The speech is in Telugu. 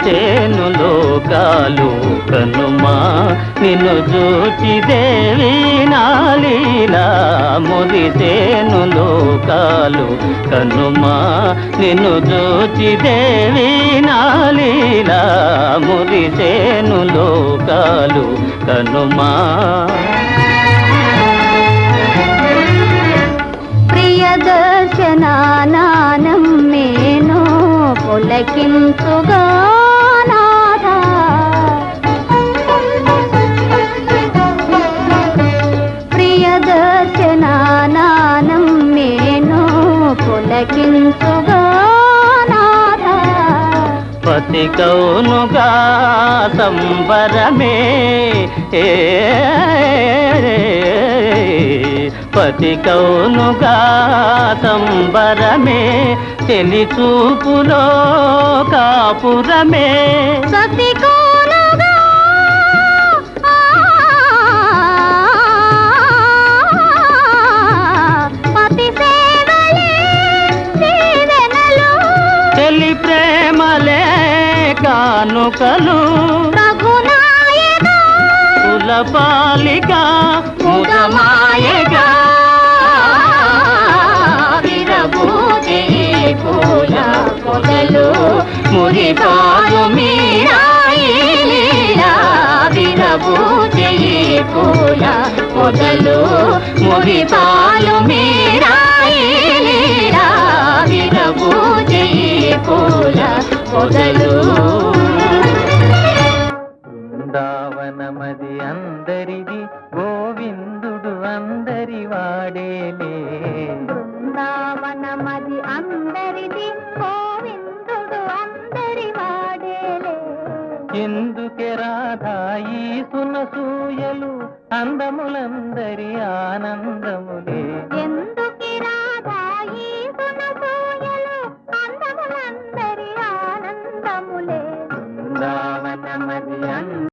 మురిసేను లోకాలు కనుమా నిన్ను చూచి దేవి నాలీలా మురిసేను లోకాలు కనుమా నిన్ను చూచి దేవి నాలీలా మురిసేను లోకాలు కనుమా ప్రియదర్శనానం మేను పులకించుగా నాథా ప్రియదర్శనానం మేను పులకించుగా నాథా పతి కౌనుగా సంబరమే పతి కౌనుగా సంబరమే చెలి చూపులో కాపురమే సతి కౌనుగా పతి సేవలే జీవనలు చెలి ప్రేమలే కానుకలు రఘునాయక కులపాలిక ముదమాయగా విరబూజే పూల పొదలు మురిపాలు మీరాయి లీలా విరబూజే పూల పొదలు మురిపాలు మీరాయి లీలా విరబూజే పూల పొదలు బృందావనమది అందరిది గోవిందుడు అందరి వాడేలే బృందావనమది అందరిది గోవిందుడు అందరి వాడేలే ఎందుకే రాధాయి సునసూయలు అందములందరి ఆనందములే ఎందుకి రాధాయి సునసూయలు అందములందరి ఆనందములే